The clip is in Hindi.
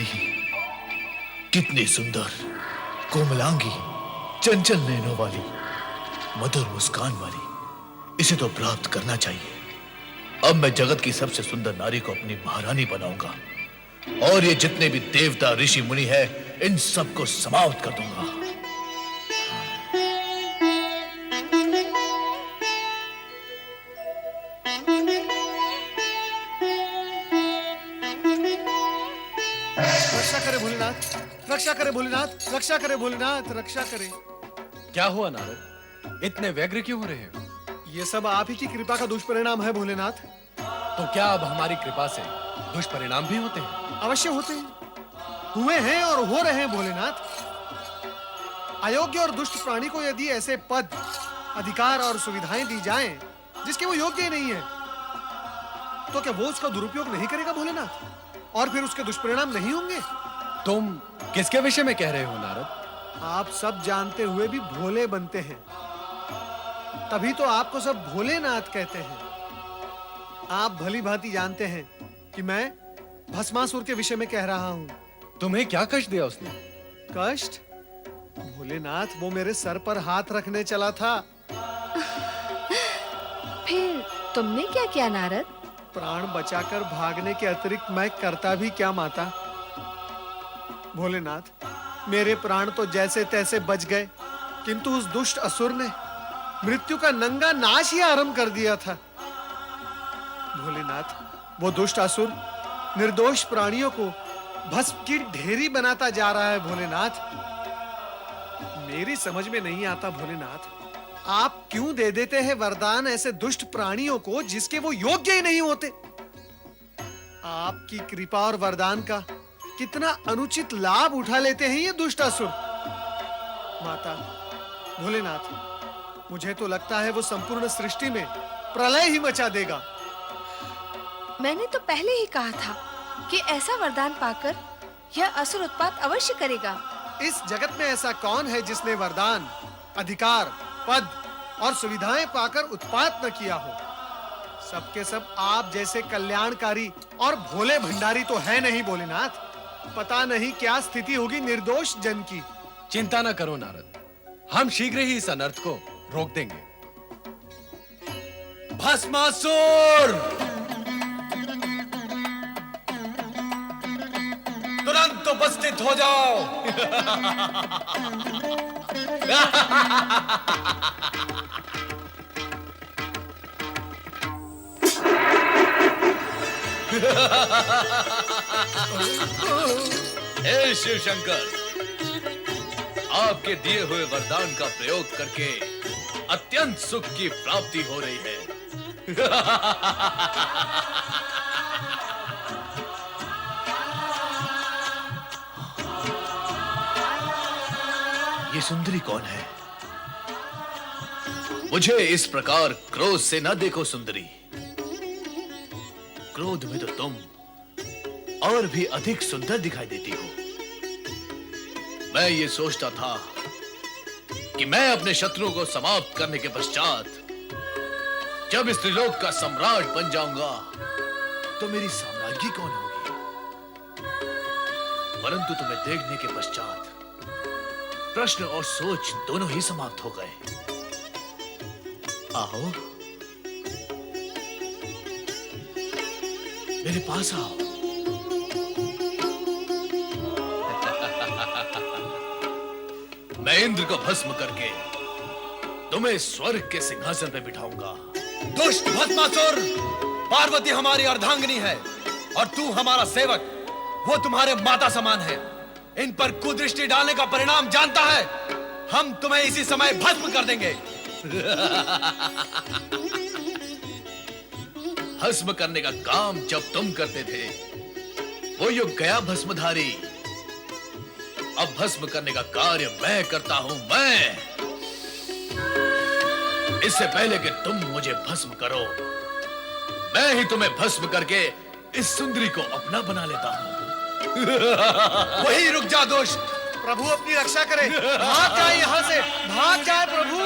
नारी, कितनी सुंदर, कोमलांगी, चंचल नैनों वाली, मधुर मुस्कान वाली, इसे तो प्राप्त करना चाहिए। अब मैं जगत की सबसे सुंदर नारी को अपनी महारानी बनाऊंगा और ये जितने भी देवता ऋषि मुनि हैं, इन सबको समाप्त कर दूंगा। रक्षा करे भोलेनाथ, रक्षा करे भोलेनाथ, रक्षा करे भोलेनाथ, रक्षा करे। क्या हुआ नारद, इतने व्यग्र क्यों हो रहे हो? ये सब आप ही की कृपा का दुष्परिणाम है भोलेनाथ। तो क्या अब हमारी कृपा से दुष्परिणाम भी होते हैं? अवश्य होते हैं, हुए हैं और हो रहे हैं भोलेनाथ। अयोग्य और दुष्ट प्राणी को यदि ऐसे पद, अधिकार और सुविधाएं दी जाएं जिसके वो योग्य ही नहीं है, तो क्या वो उसका दुरुपयोग नहीं करेगा भोलेनाथ? और फिर उसके दुष्परिणाम नहीं होंगे? तुम किसके विषय में कह रहे हो नारद? आप सब जानते हुए भी भोले बनते हैं, तभी तो आपको सब भोलेनाथ कहते हैं। आप भली भांति जानते हैं कि मैं भस्मासुर के विषय में कह रहा हूं। तुम्हें क्या कष्ट दिया उसने? कष्ट? भोलेनाथ, वो मेरे सर पर हाथ रखने चला था। फिर तुमने क्या किया नारद? प्राण बचाकर भागने के अतिरिक्त मैं करता भी क्या माता? भोलेनाथ, मेरे प्राण तो जैसे तैसे बच गए, किंतु उस दुष्ट असुर ने मृत्यु का नंगा नाच ही आरंभ कर दिया था। भोलेनाथ, वो दुष्ट असुर निर्दोष प्राणियों को भस्म की ढेरी बनाता जा रहा है भोलेनाथ। मेरी समझ में नहीं आता भोलेनाथ, आप क्यों दे देते हैं वरदान ऐसे दुष्ट प्राणियों को जिसके वो योग्य ही नहीं होते? आपकी कृपा और वरदान का कितना अनुचित लाभ उठा लेते हैं ये दुष्ट असुर। माता, भोलेनाथ, मुझे तो लगता है वो संपूर्ण सृष्टि में प्रलय ही मचा देगा। मैंने तो पहले ही कहा था कि ऐसा वरदान पाकर यह असुर उत्पात अवश्य करेगा। इस जगत में ऐसा कौन है जिसने वरदान, अधिकार, पद और सुविधाएं पाकर उत्पात न किया हो? सबके सब आप जैसे कल्याणकारी और भोले भंडारी तो है नहीं भोलेनाथ। पता नहीं क्या स्थिति होगी निर्दोष जन की। चिंता न करो नारद, हम शीघ्र ही इस अनर्थ को रोक देंगे। भस्मासुर, तुरंत उपस्थित हो जाओ। हे शिव शंकर, आपके दिए हुए वरदान का प्रयोग करके अत्यंत सुख की प्राप्ति हो रही है। ये सुंदरी कौन है? मुझे इस प्रकार क्रोध से न देखो सुंदरी। क्रोध में तो तुम और भी अधिक सुंदर दिखाई देती हो। मैं ये सोचता था कि मैं अपने शत्रुओं को समाप्त करने के पश्चात जब इस त्रिलोक का सम्राट बन जाऊंगा तो मेरी साम्राज्ञी कौन होगी? परंतु तुम्हें देखने के पश्चात प्रश्न और सोच दोनों ही समाप्त हो गए। आओ, मेरे पास आओ। मैं इंद्र को भस्म करके तुम्हें स्वर्ग के सिंहासन पे बिठाऊंगा। दुष्ट भस्मासुर, पार्वती हमारी अर्धांगिनी है और तू हमारा सेवक। वो तुम्हारे माता समान है। इन पर कुदृष्टि डालने का परिणाम जानता है। हम तुम्हें इसी समय भस्म कर देंगे। भस्म करने का काम जब तुम करते थे वो युग गया भस्मधारी। अब भस्म करने का कार्य मैं करता हूं। मैं इससे पहले कि तुम मुझे भस्म करो, मैं ही तुम्हें भस्म करके इस सुंदरी को अपना बना लेता हूं। वही रुक जा दुष्ट। प्रभु अपनी रक्षा करे। भाग जाए यहाँ से, भाग जाए प्रभु।